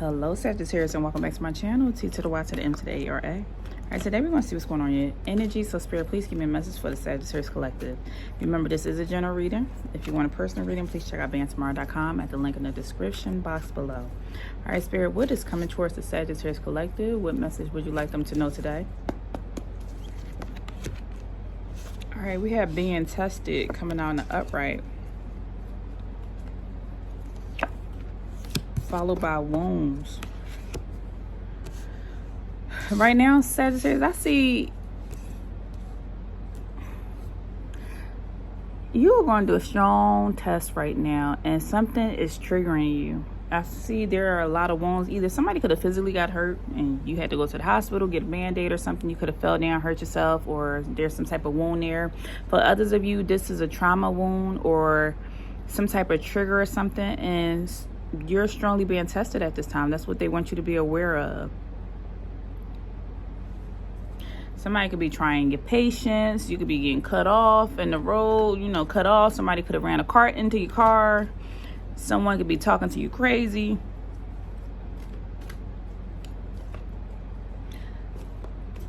Hello Sagittarius, and welcome back to my channel. T to the Y to the M to the A or A. Alright, today we're going to see what's going on in your energy. So Spirit, please give me a message for the Sagittarius Collective. Remember, this is a general reading. If you want a personal reading, please check out BeingTymara.com at the link in the description box below. Alright, Spirit, what is coming towards the Sagittarius Collective? What message would you like them to know today? Alright, we have being tested coming out in the upright, followed by wounds. Right now, Sagittarius, I see you are going to do a strong test right now, and something is triggering you. I see there are a lot of wounds. Either somebody could have physically got hurt and you had to go to the hospital, get a band-aid or something. You could have fell down, hurt yourself, or there's some type of wound there. For others of you, this is a trauma wound or some type of trigger or something, and you're strongly being tested at this time. That's what they want you to be aware of. Somebody could be trying your patience. You could be getting cut off in the road, cut off. Somebody could have ran a cart into your car. Someone could be talking to you crazy.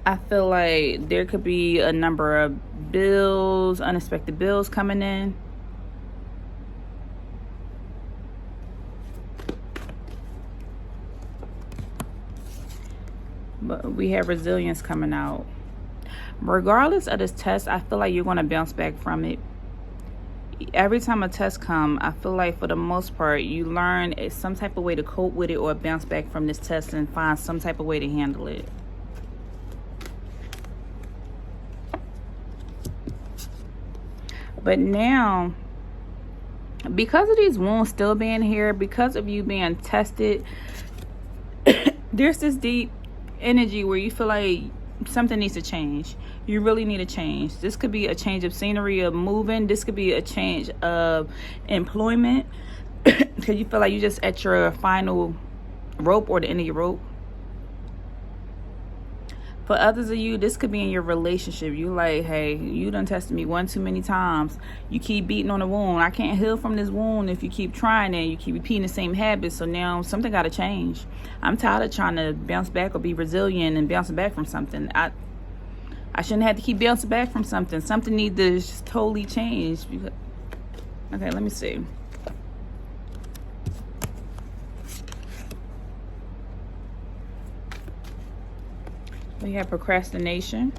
I feel like there could be a number of bills, unexpected bills coming in. But we have resilience coming out. Regardless of this test, I feel like you're going to bounce back from it. Every time a test comes, I feel like for the most part, you learn some type of way to cope with it or bounce back from this test and find some type of way to handle it. But now, because of these wounds still being here, because of you being tested, there's this deep energy where you feel like something needs to change. You really need a change. This could be a change of scenery, of moving. This could be a change of employment because you feel like you're just at your final rope or the end of your rope. For others of you, this could be in your relationship. You like, hey, you done tested me one too many times. You keep beating on the wound. I can't heal from this wound if you keep trying and you keep repeating the same habits. So now something got to change. I'm tired of trying to bounce back or be resilient and bouncing back from something. I shouldn't have to keep bouncing back from something. Something needs to just totally change. Okay, let me see. We have procrastination,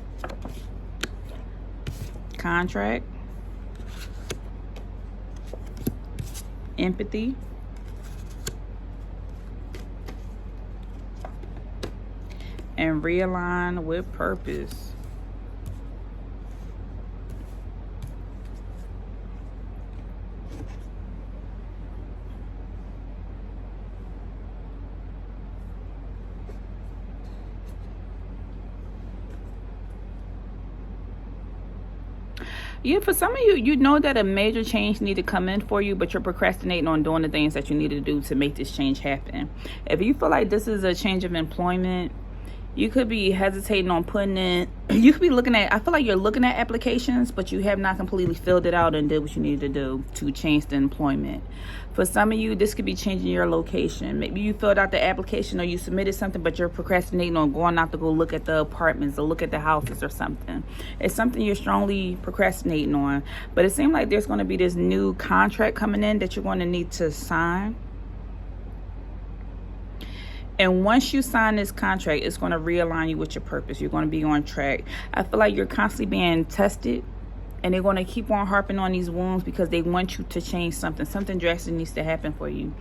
contract, empathy, and realign with purpose. Yeah, for some of you, you know that a major change need to come in for you, but you're procrastinating on doing the things that you need to do to make this change happen. If you feel like this is a change of employment, you could be hesitating on putting in, you could be looking at, I feel like you're looking at applications, but you have not completely filled it out and did what you need to do to change the employment. For some of you, this could be changing your location. Maybe you filled out the application or you submitted something, but you're procrastinating on going out to go look at the apartments or look at the houses or something. It's something you're strongly procrastinating on. But it seems like there's going to be this new contract coming in that you're going to need to sign. And once you sign this contract, it's going to realign you with your purpose. You're going to be on track. I feel like you're constantly being tested, and they're going to keep on harping on these wounds because they want you to change something. Something drastic needs to happen for you.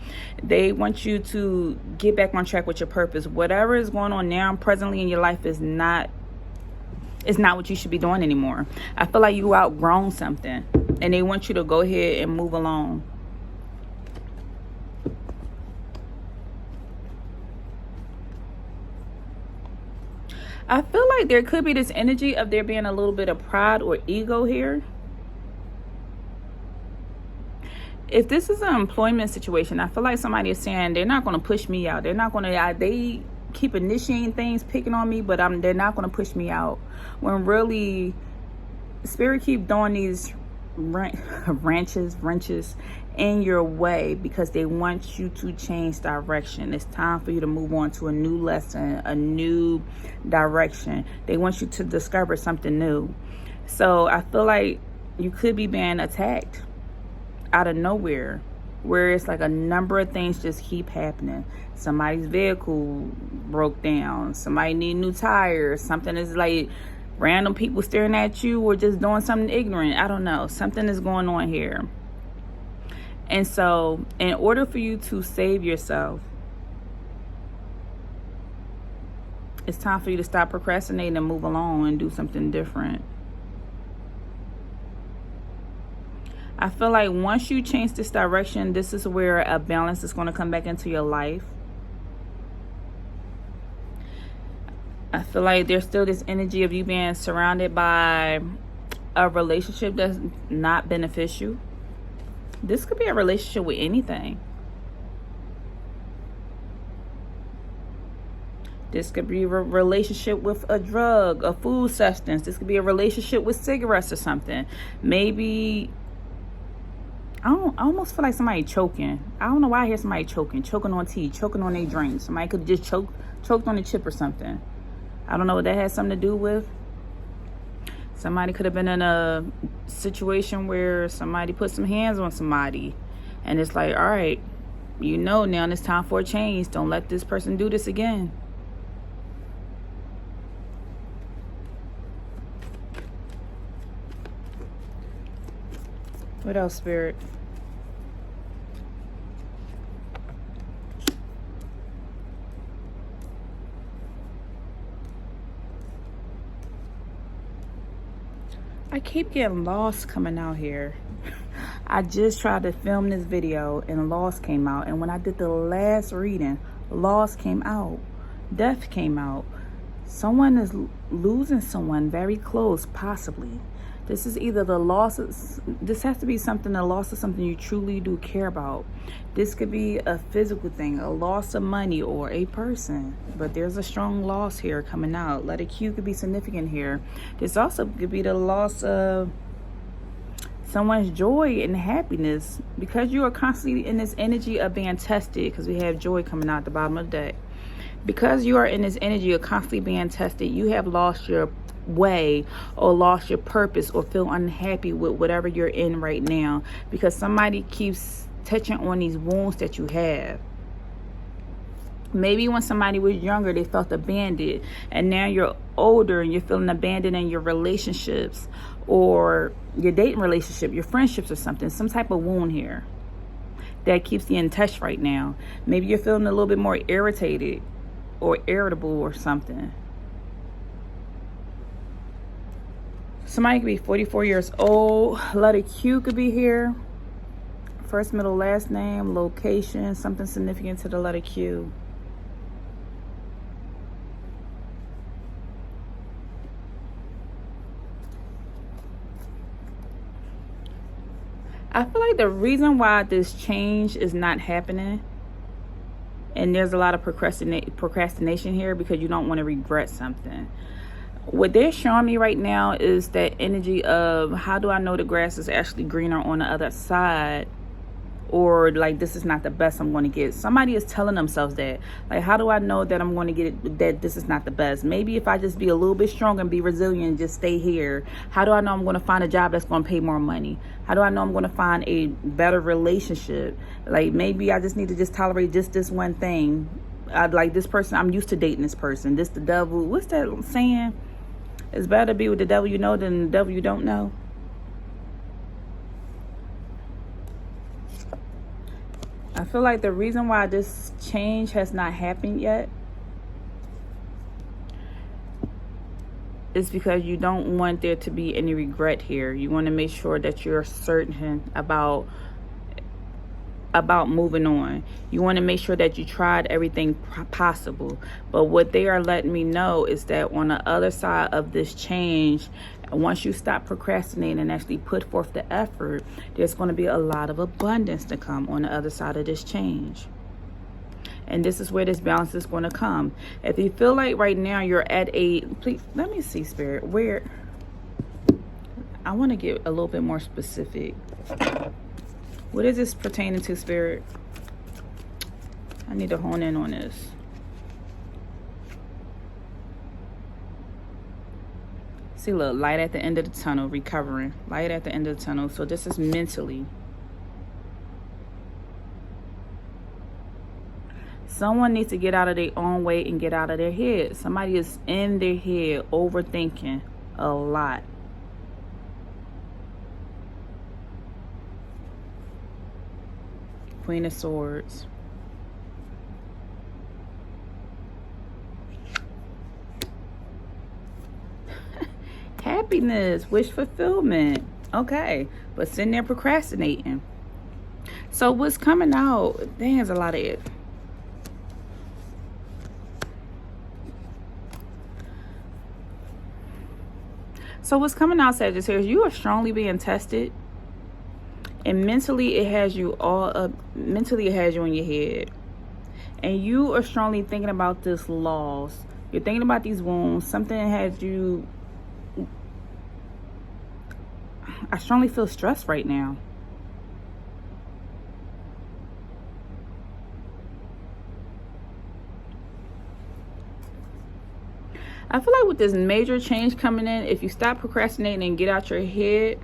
They want you to get back on track with your purpose. Whatever is going on now, presently in your life, is not what you should be doing anymore. I feel like you outgrown something, and they want you to go ahead and move along. I feel like there could be this energy of there being a little bit of pride or ego here. If this is an employment situation, I feel like somebody is saying they're not going to push me out. They're not going to, they keep initiating things, picking on me, but they're not going to push me out. When really, Spirit keep throwing these wrenches in your way because they want you to change direction. It's time for you to move on to a new lesson, a new direction. They want you to discover something new. So I feel like you could be being attacked out of nowhere, where it's like a number of things just keep happening. Somebody's vehicle broke down. Somebody need new tires. Something is like random people staring at you or just doing something ignorant. I don't know. Something is going on here. And so in order for you to save yourself, it's time for you to stop procrastinating and move along and do something different. I feel like once you change this direction, this is where a balance is going to come back into your life. I feel like there's still this energy of you being surrounded by a relationship that's not beneficial. This could be a relationship with anything. This could be a relationship with a drug, a food substance. This could be a relationship with cigarettes or something. Maybe, I almost feel like somebody choking. I don't know why I hear somebody choking on tea, choking on their drink. Somebody could have just choked on a chip or something. I don't know what that has something to do with. Somebody could have been in a situation where somebody put some hands on somebody. And it's like, all right, you know now it's time for a change. Don't let this person do this again. What else, Spirit? I keep getting lost coming out here. I just tried to film this video and lost came out. And when I did the last reading, lost came out. Death came out. Someone is losing someone very close, possibly. This is either the loss of, this has to be something, the loss of something you truly do care about. This could be a physical thing, a loss of money or a person. But there's a strong loss here coming out. Letter Q could be significant here. This also could be the loss of someone's joy and happiness, because you are constantly in this energy of being tested, because we have joy coming out at the bottom of the deck. Because you are in this energy of constantly being tested, you have lost your way or lost your purpose or feel unhappy with whatever you're in right now, because somebody keeps touching on these wounds that you have. Maybe when somebody was younger, they felt abandoned, and now you're older and you're feeling abandoned in your relationships or your dating relationship, your friendships or something, some type of wound here that keeps you in touch right now. Maybe you're feeling a little bit more irritated or irritable or something. Somebody could be 44 years old. Letter Q could be here. First, middle, last name, location, something significant to the letter Q. I feel like the reason why this change is not happening, and there's a lot of procrastination here, because you don't want to regret something. What they're showing me right now is that energy of, how do I know the grass is actually greener on the other side? Or like, this is not the best I'm going to get. Somebody is telling themselves that. Like, how do I know that I'm going to get it, that this is not the best? Maybe if I just be a little bit strong and be resilient and just stay here. How do I know I'm going to find a job that's going to pay more money? How do I know I'm going to find a better relationship? Like, maybe I just need to just tolerate just this one thing. Like, this person, I'm used to dating this person. This the devil. What's that saying? It's better to be with the devil you know than the devil you don't know. I feel like the reason why this change has not happened yet is because you don't want there to be any regret here. You want to make sure that you're certain about moving on. You want to make sure that you tried everything possible. But what they are letting me know is that on the other side of this change, once you stop procrastinating and actually put forth the effort, there's going to be a lot of abundance to come on the other side of this change. And this is where this balance is going to come. If you feel like right now you're at a, please let me see, Spirit, where I want to get a little bit more specific. What is this pertaining to, Spirit? I need to hone in on this. See, look, light at the end of the tunnel, recovering. Light at the end of the tunnel. So this is mentally. Someone needs to get out of their own way and get out of their head. Somebody is in their head overthinking a lot. Queen of Swords. Happiness, wish fulfillment. Okay, but sitting there procrastinating. So what's coming out? There's a lot of it. So what's coming out, Sagittarius, you are strongly being tested. And mentally it has you all up. Mentally it has you in your head. And you are strongly thinking about this loss. You're thinking about these wounds. Something has you. I strongly feel stressed right now. I feel like with this major change coming in, if you stop procrastinating and get out your head,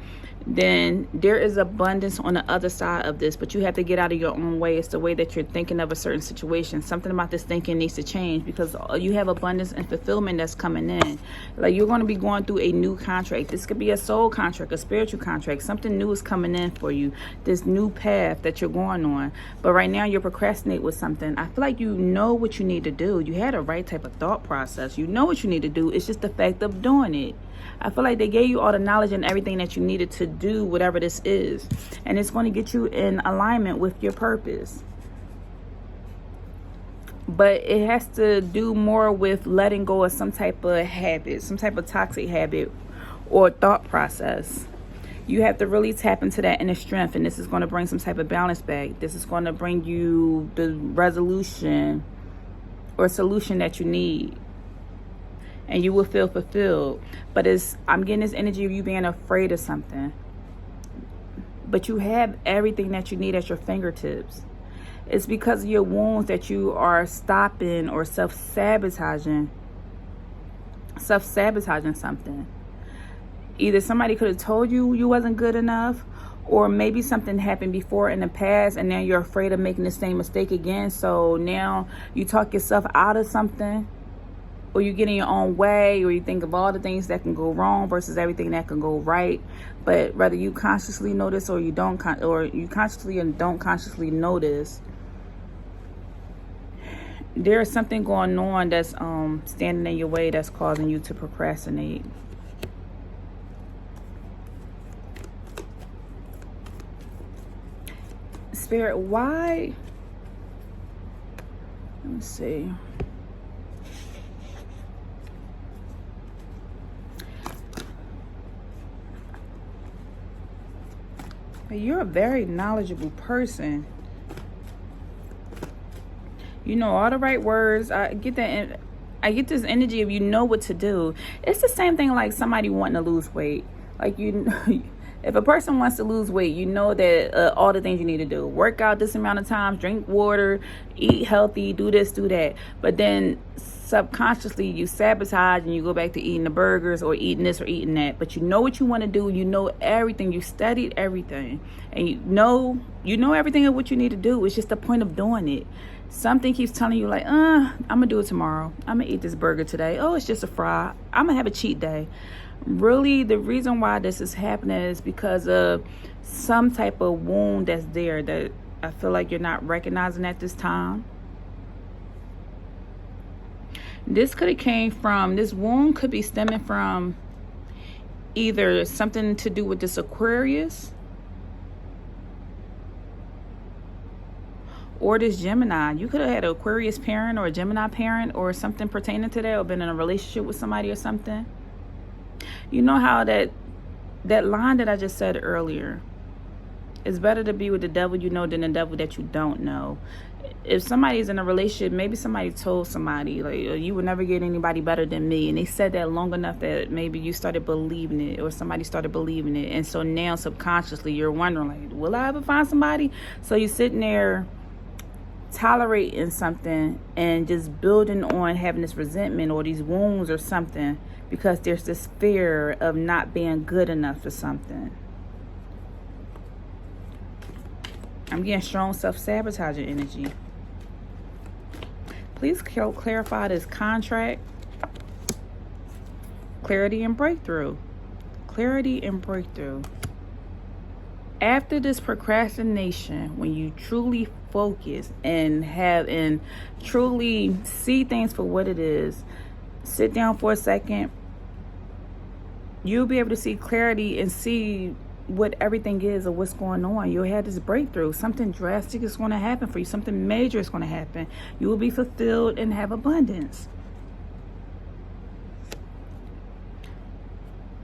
then there is abundance on the other side of this. But you have to get out of your own way. It's the way that you're thinking of a certain situation. Something about this thinking needs to change, because you have abundance and fulfillment that's coming in. Like, you're going to be going through a new contract. This could be a soul contract, a spiritual contract. Something new is coming in for you. This new path that you're going on. But right now you're procrastinating with something. I feel like you know what you need to do. You had a right type of thought process. You know what you need to do. It's just the fact of doing it. I feel like they gave you all the knowledge and everything that you needed to do whatever this is. And it's going to get you in alignment with your purpose. But it has to do more with letting go of some type of habit, some type of toxic habit or thought process. You have to really tap into that inner strength, and this is going to bring some type of balance back. This is going to bring you the resolution or solution that you need. And you will feel fulfilled. But I'm getting this energy of you being afraid of something. But you have everything that you need at your fingertips. It's because of your wounds that you are stopping or self-sabotaging something. Either somebody could have told you you wasn't good enough, or maybe something happened before in the past and now you're afraid of making the same mistake again. So now you talk yourself out of something. Or you get in your own way, or you think of all the things that can go wrong versus everything that can go right. But whether you consciously notice or you don't, or you consciously and don't consciously notice, there is something going on that's standing in your way that's causing you to procrastinate. Spirit, why? Let me see. You're a very knowledgeable person. You know all the right words. I get that. I get this energy of you know what to do. It's the same thing like somebody wanting to lose weight. Like, if a person wants to lose weight, you know that all the things you need to do. Work out this amount of times, drink water, eat healthy, do this, do that. But then subconsciously you sabotage and you go back to eating the burgers or eating this or eating that. But you know what you want to do. You know everything. You studied everything. And you know everything of what you need to do. It's just the point of doing it. Something keeps telling you like, I'm going to do it tomorrow. I'm going to eat this burger today. Oh, it's just a fry. I'm going to have a cheat day. Really, the reason why this is happening is because of some type of wound that's there that I feel like you're not recognizing at this time. This could have came from, this wound could be stemming from either something to do with this Aquarius or this Gemini. You could have had an Aquarius parent or a Gemini parent or something pertaining to that, or been in a relationship with somebody or something. You know how that line that I just said earlier, it's better to be with the devil you know than the devil that you don't know. if somebody's in a relationship, maybe somebody told somebody, like, you will never get anybody better than me. And they said that long enough that maybe you started believing it, or somebody started believing it. And so now subconsciously you're wondering, like, will I ever find somebody? So you're sitting there tolerating something and just building on having this resentment or these wounds or something, because there's this fear of not being good enough for something. I'm getting strong self-sabotaging energy. Please clarify this contract. Clarity and breakthrough. Clarity and breakthrough. After this procrastination, when you truly focus and truly see things for what it is, sit down for a second, you'll be able to see clarity and see what everything is or what's going on. You'll have this breakthrough. Something drastic is going to happen for you. Something major is going to happen. You will be fulfilled and have abundance.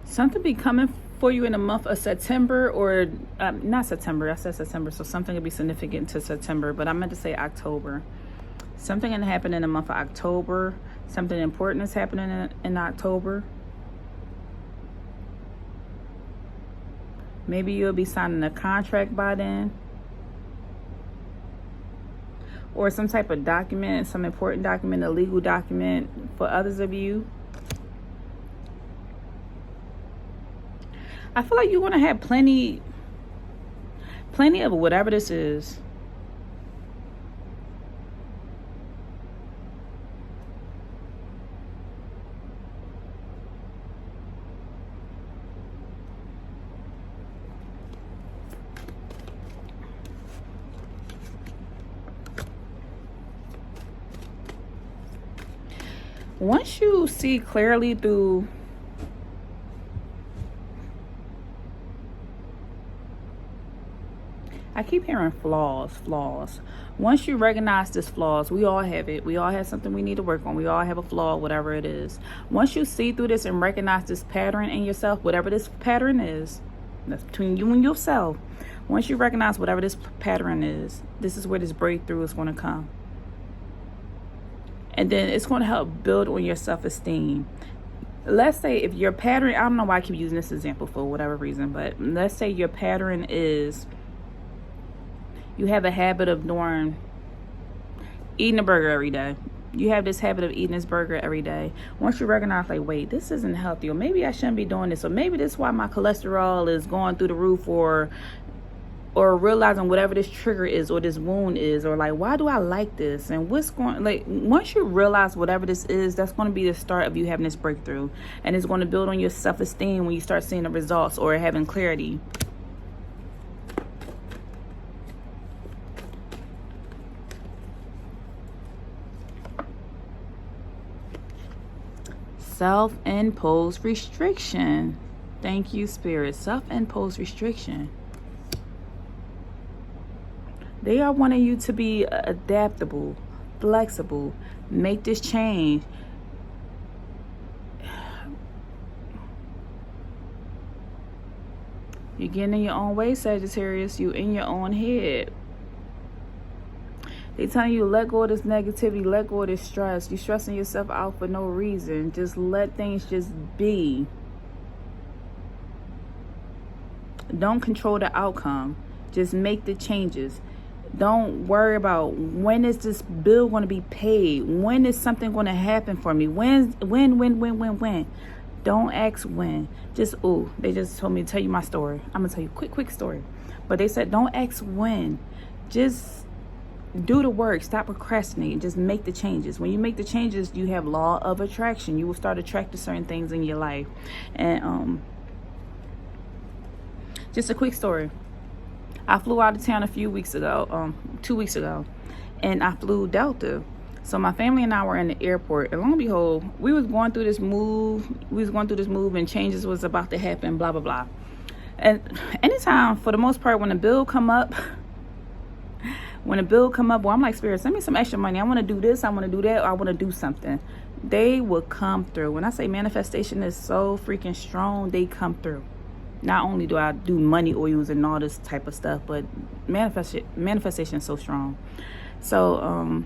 Something be coming for you in the month of September, or not September. I said September, so something will be significant to September, but I meant to say October. Something going to happen in the month of October. Something important is happening in October. Maybe you'll be signing a contract by then, or some type of document, some important document, a legal document for others of you. I feel like you're going to have plenty of whatever this is. Once you see clearly through I keep hearing flaws. Once you recognize this flaws, we all have it. We all have something we need to work on. We all have a flaw, whatever it is. Once you see through this and recognize this pattern in yourself, whatever this pattern is, that's between you and yourself. Once you recognize whatever this pattern is, this is where this breakthrough is going to come. And then it's going to help build on your self-esteem. Let's say if your pattern, I don't know why I keep using this example for whatever reason, but let's say your pattern is you have a habit of eating a burger every day. You have this habit of eating this burger every day. Once you recognize, like, wait, this isn't healthy, or maybe I shouldn't be doing this, or maybe this is why my cholesterol is going through the roof, or realizing whatever this trigger is or this wound is, or like, why do I like this, and what's going, like, once you realize whatever this is, that's going to be the start of you having this breakthrough, and it's going to build on your self-esteem when you start seeing the results or having clarity. Self-imposed restriction. Thank you, Spirit. Self-imposed restriction. They are wanting you to be adaptable, flexible, make this change. You're getting in your own way, Sagittarius. You in your own head. They telling you, let go of this negativity, let go of this stress. You're stressing yourself out for no reason. Just let things just be. Don't control the outcome. Just make the changes. Don't worry about when is this bill going to be paid? When is something going to happen for me? When? Don't ask when. Just, they just told me to tell you my story. I'm going to tell you a quick story. But they said, don't ask when. Just do the work. Stop procrastinating. Just make the changes. When you make the changes, you have law of attraction. You will start attracting certain things in your life. And just a quick story. I flew out of town a few weeks ago, 2 weeks ago, and I flew Delta. So my family and I were in the airport, and lo and behold, we was going through this move. And changes was about to happen, blah, blah, blah. And anytime, for the most part, when a bill come up, well, I'm like, Spirit, send me some extra money. I want to do this, I want to do that, or I want to do something. They will come through. When I say manifestation is so freaking strong, they come through. Not only do I do money oils and all this type of stuff, but manifestation is so strong. So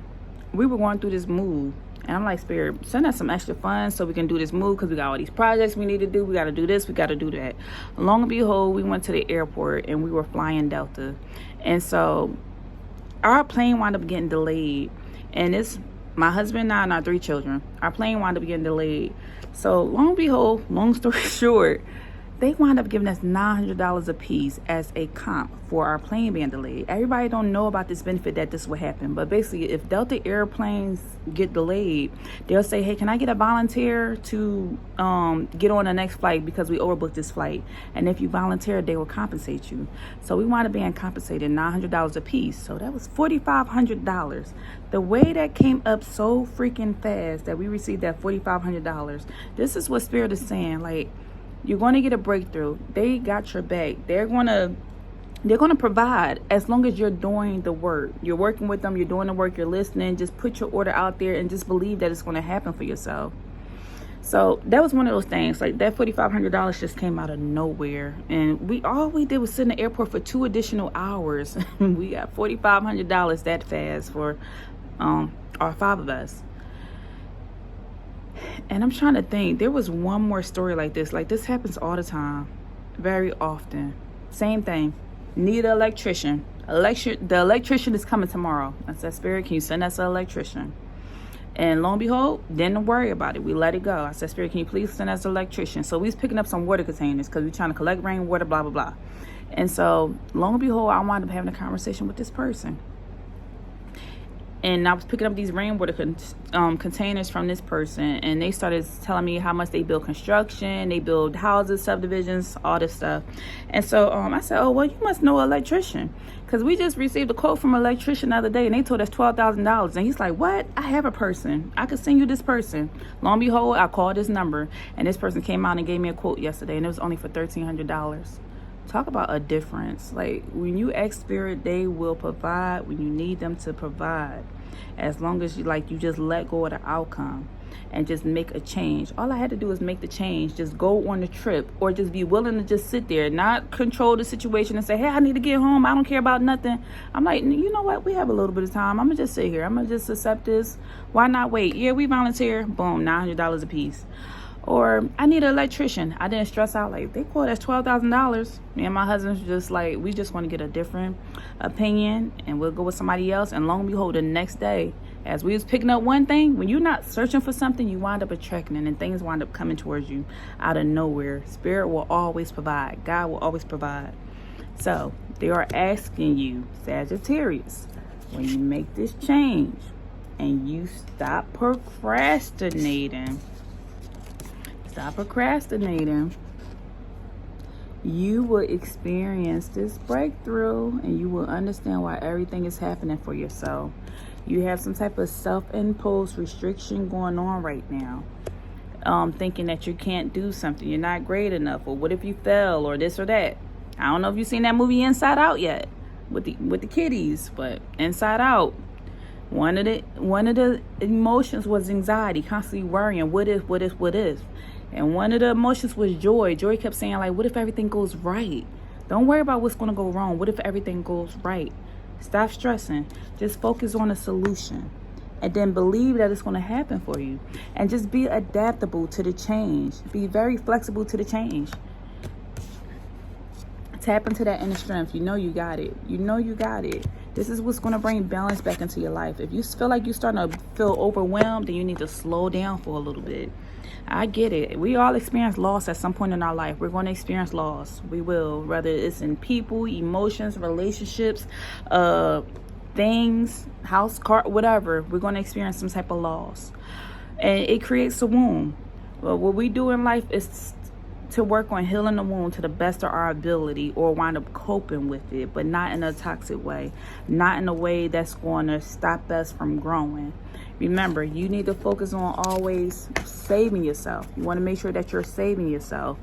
we were going through this move, and I'm like, Spirit, send us some extra funds so we can do this move, because we got all these projects we need to do. We got to do this, we got to do that. Long and behold, we went to the airport, and we were flying Delta, and so our plane wound up getting delayed. And it's my husband and I and our 3 children. Our plane wound up getting delayed. So long and behold, long story short, they wound up giving us $900 a piece as a comp for our plane being delayed. Everybody don't know about this benefit that this would happen. But basically, if Delta airplanes get delayed, they'll say, hey, can I get a volunteer to get on the next flight because we overbooked this flight? And if you volunteer, they will compensate you. So we wound up being compensated $900 a piece. So that was $4,500. The way that came up so freaking fast that we received that $4,500, this is what Spirit is saying. Like, you're going to get a breakthrough. They got your back. They're going to provide as long as you're doing the work. You're working with them. You're doing the work. You're listening. Just put your order out there and just believe that it's going to happen for yourself. So that was one of those things. Like, that $4,500 just came out of nowhere. And all we did was sit in the airport for 2 additional hours. We got $4,500 that fast for our 5 of us. And I'm trying to think, there was one more story like this. Like, this happens all the time, very often. Same thing. Need an electrician. The electrician is coming tomorrow. I said, Spirit, can you send us an electrician? And lo and behold, didn't worry about it. We let it go. I said, Spirit, can you please send us an electrician? So we was picking up some water containers because we're trying to collect rainwater, blah, blah, blah. And so lo and behold, I wound up having a conversation with this person. And I was picking up these rainwater containers from this person, and they started telling me how much they build construction, they build houses, subdivisions, all this stuff. And so I said, oh, well, you must know an electrician, because we just received a quote from an electrician the other day, and they told us $12,000. And he's like, what? I have a person. I could send you this person. Lo and behold, I called this number, and this person came out and gave me a quote yesterday, and it was only for $1,300. Talk about a difference. Like, when you ask Spirit, they will provide when you need them to provide. As long as you just let go of the outcome and just make a change. All I had to do is make the change. Just go on the trip, or just be willing to just sit there, not control the situation and say, hey, I need to get home. I don't care about nothing. I'm like, you know what? We have a little bit of time. I'm going to just sit here. I'm going to just accept this. Why not wait? Yeah, we volunteer. Boom, $900 a piece. Or I need an electrician. I didn't stress out. Like, they quote us $12,000. Me and my husband's just like, we just want to get a different opinion, and we'll go with somebody else. And lo and behold, the next day, as we was picking up one thing, when you're not searching for something, you wind up attracting it, and things wind up coming towards you out of nowhere. Spirit will always provide. God will always provide. So they are asking you, Sagittarius, when you make this change and you stop procrastinating, you will experience this breakthrough, and you will understand why everything is happening for yourself. You have some type of self-imposed restriction going on right now, thinking that you can't do something, you're not great enough, or what if you fail, or this or that. I don't know if you've seen that movie Inside Out yet with the kiddies, but Inside Out, one of the emotions was anxiety, constantly worrying, what if. And one of the emotions was joy. Joy kept saying, like, what if everything goes right? Don't worry about what's going to go wrong. What if everything goes right? Stop stressing. Just focus on a solution. And then believe that it's going to happen for you. And just be adaptable to the change. Be very flexible to the change. Tap into that inner strength. You know you got it. You know you got it. This is what's going to bring balance back into your life. If you feel like you're starting to feel overwhelmed, then you need to slow down for a little bit. I get it. We all experience loss at some point in our life. We're going to experience loss. We will. Whether it's in people, emotions, relationships, things, house, car, whatever. We're going to experience some type of loss. And it creates a wound. But what we do in life is to work on healing the wound to the best of our ability, or wind up coping with it, but not in a toxic way. Not in a way that's going to stop us from growing. Remember, you need to focus on always saving yourself. You want to make sure that you're saving yourself.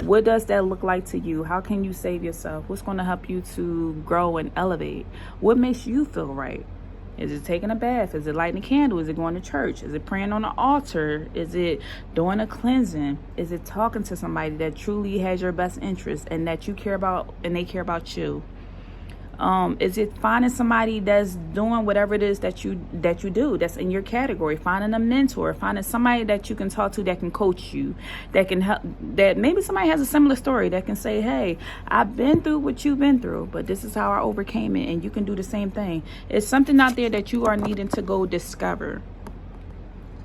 What does that look like to you? How can you save yourself? What's going to help you to grow and elevate? What makes you feel right? Is it taking a bath? Is it lighting a candle? Is it going to church? Is it praying on the altar? Is it doing a cleansing? Is it talking to somebody that truly has your best interest and that you care about and they care about you? Is it finding somebody that's doing whatever it is that you do, that's in your category? Finding a mentor, finding somebody that you can talk to, that can coach you, that can help, that maybe somebody has a similar story, that can say, hey, I've been through what you've been through, but this is how I overcame it, and you can do the same thing. It's something out there that you are needing to go discover.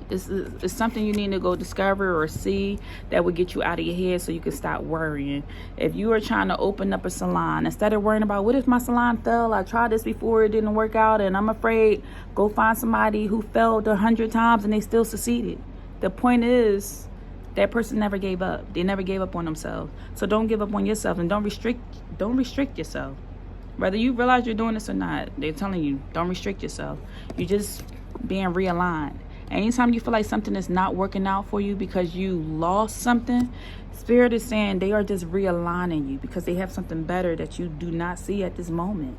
It's something you need to go discover or see that would get you out of your head so you can stop worrying. If you are trying to open up a salon, instead of worrying about, what if my salon fell? I tried this before, it didn't work out, and I'm afraid. Go find somebody who failed 100 times and they still succeeded. The point is, that person never gave up. They never gave up on themselves. So don't give up on yourself, and don't restrict yourself. Whether you realize you're doing this or not, they're telling you, don't restrict yourself. You're just being realigned. Anytime you feel like something is not working out for you because you lost something, Spirit is saying they are just realigning you because they have something better that you do not see at this moment.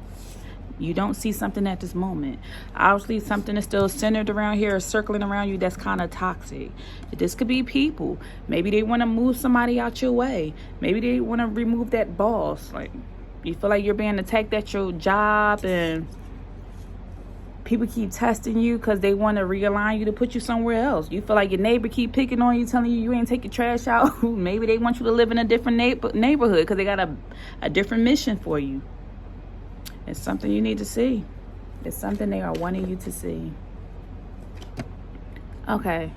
You don't see something at this moment. Obviously, something is still centered around here or circling around you that's kind of toxic. This could be people. Maybe they want to move somebody out your way. Maybe they want to remove that boss. Like, you feel like you're being attacked at your job, and people keep testing you because they want to realign you to put you somewhere else. You feel like your neighbor keep picking on you, telling you ain't take your trash out. Maybe they want you to live in a different neighborhood because they got a different mission for you. It's something you need to see. It's something they are wanting you to see. Okay.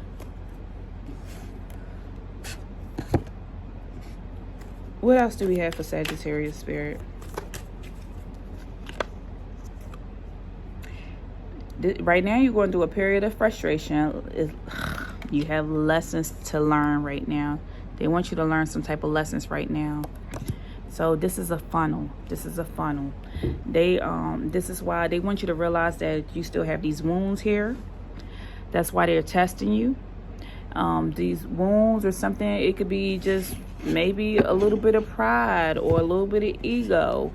What else do we have for Sagittarius Spirit? Right now, you're going through a period of frustration. You have lessons to learn right now. They want you to learn some type of lessons right now. So this is a funnel. This is a funnel. This is why they want you to realize that you still have these wounds here. That's why they're testing you. These wounds or something, it could be just maybe a little bit of pride or a little bit of ego.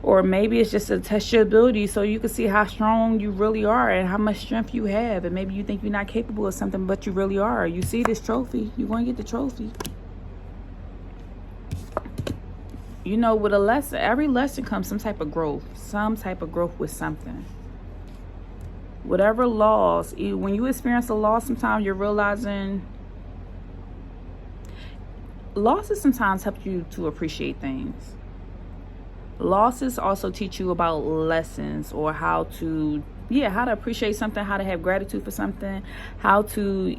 Or maybe it's just to test your ability so you can see how strong you really are and how much strength you have. And maybe you think you're not capable of something, but you really are. You see this trophy, you're going to get the trophy. You know, with a lesson, every lesson comes some type of growth. Some type of growth with something. Whatever loss, when you experience a loss, sometimes you're realizing losses sometimes help you to appreciate things. Losses also teach you about lessons, or how to appreciate something, how to have gratitude for something, how to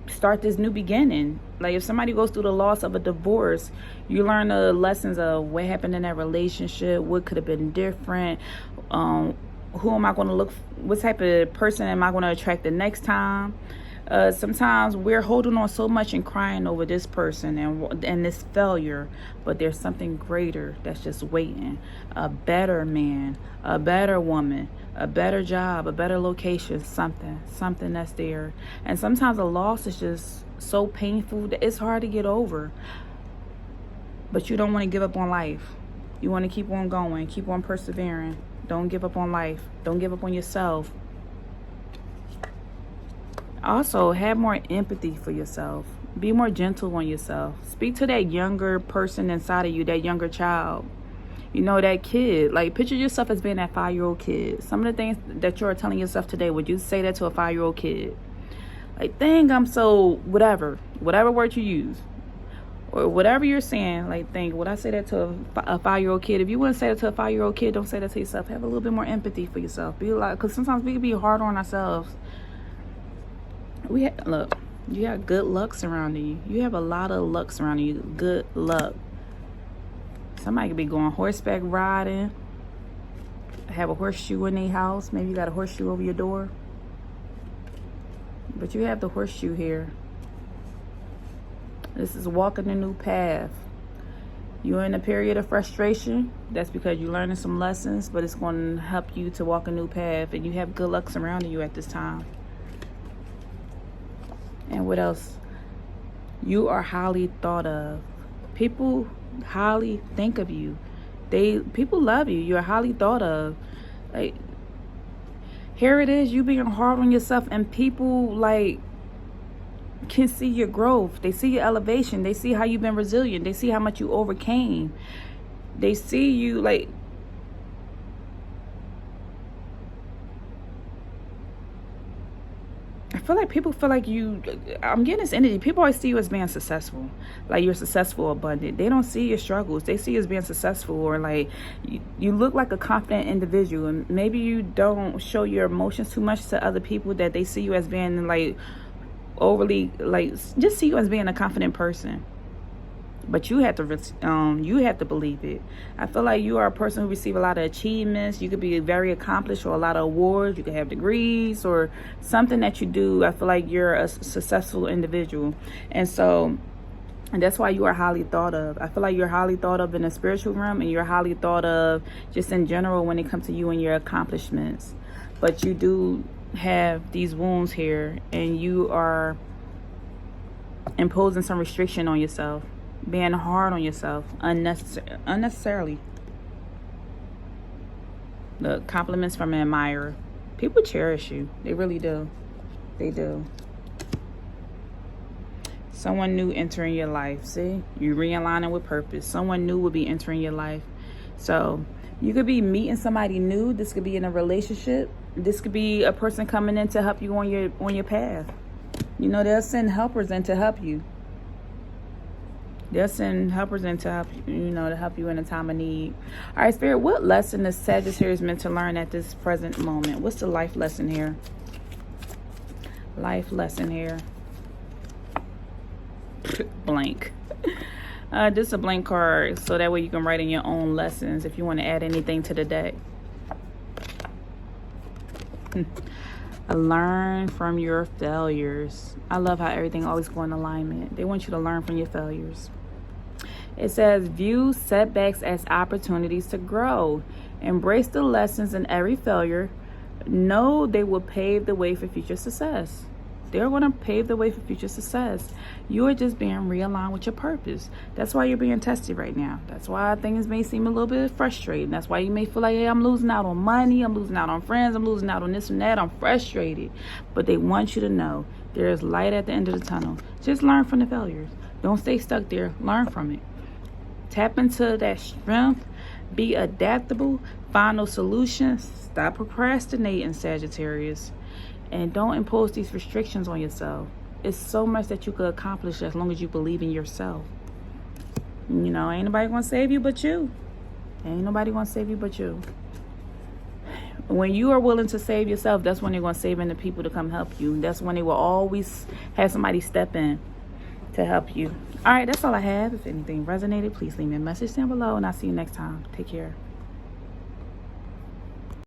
start this new beginning. Like if somebody goes through the loss of a divorce, you learn the lessons of what happened in that relationship, what could have been different, who am I going to look for, what type of person am I going to attract the next time. Sometimes we're holding on so much and crying over this person and this failure, but there's something greater that's just waiting. A better man, a better woman, a better job, a better location, something that's there. And sometimes a loss is just so painful that it's hard to get over. But you don't want to give up on life. You want to keep on going, keep on persevering. Don't give up on life. Don't give up on yourself. Also, have more empathy for yourself. Be more gentle on yourself. Speak to that younger person inside of you, that younger child. You know, that kid. Like, picture yourself as being that 5-year-old kid. Some of the things that you're telling yourself today, would you say that to a 5-year-old kid? Like, dang, I'm so whatever word you use. Or whatever you're saying, like, think, would I say that to a 5-year-old kid? If you wouldn't say that to a 5-year-old kid, don't say that to yourself. Have a little bit more empathy for yourself. Be like, because sometimes we can be hard on ourselves. Look, you got good luck surrounding you. You have a lot of luck surrounding you. Good luck. Somebody could be going horseback riding, have a horseshoe in their house. Maybe you got a horseshoe over your door. But you have the horseshoe here. This is walking a new path. You're in a period of frustration. That's because you're learning some lessons, but it's going to help you to walk a new path. And you have good luck surrounding you at this time. And what else? You are highly thought of. People highly think of you. People love you. You're highly thought of. Like, here it is, you being hard on yourself, and people like can see your growth. They see your elevation. They see how you've been resilient. They see how much you overcame. they see you like, I feel like people feel like you, I'm getting this energy. People always see you as being successful. Like you're successful, abundant. They don't see your struggles. They see you as being successful, or like you look like a confident individual. And maybe you don't show your emotions too much to other people, that they see you as being like overly, like just see you as being a confident person. But you have to believe it. I feel like you are a person who receives a lot of achievements. You could be very accomplished, or a lot of awards. You could have degrees or something that you do. I feel like you're a successful individual. And that's why you are highly thought of. I feel like you're highly thought of in the spiritual realm, and you're highly thought of just in general when it comes to you and your accomplishments. But you do have these wounds here, and you are imposing some restriction on yourself. Being hard on yourself unnecessarily. The compliments from an admirer. People cherish you. They really do. They do. Someone new entering your life. See? You're realigning with purpose. Someone new will be entering your life. So you could be meeting somebody new. This could be in a relationship. This could be a person coming in to help you on your path. You know, they'll send helpers in to help you. They'll send helpers in to help you, to help you in a time of need. All right, Spirit, what lesson is Sagittarius meant to learn at this present moment? What's the life lesson here? Life lesson here. Blank. This is a blank card, so that way you can write in your own lessons if you want to add anything to the deck. Learn from your failures. I love how everything always goes in alignment. They want you to learn from your failures. It says, view setbacks as opportunities to grow. Embrace the lessons in every failure. Know they will pave the way for future success. They're going to pave the way for future success. You are just being realigned with your purpose. That's why you're being tested right now. That's why things may seem a little bit frustrating. That's why you may feel like, hey, I'm losing out on money. I'm losing out on friends. I'm losing out on this and that. I'm frustrated. But they want you to know there is light at the end of the tunnel. Just learn from the failures. Don't stay stuck there. Learn from it. Tap into that strength. Be adaptable. Find those solutions. Stop procrastinating, Sagittarius. And don't impose these restrictions on yourself. It's so much that you could accomplish as long as you believe in yourself. Ain't nobody gonna save you but you. Ain't nobody gonna save you but you. When you are willing to save yourself, that's when they're gonna save in the people to come help you. That's when they will always have somebody step in to help you. All right, that's all I have. If anything resonated, please leave me a message down below, and I'll see you next time. Take care.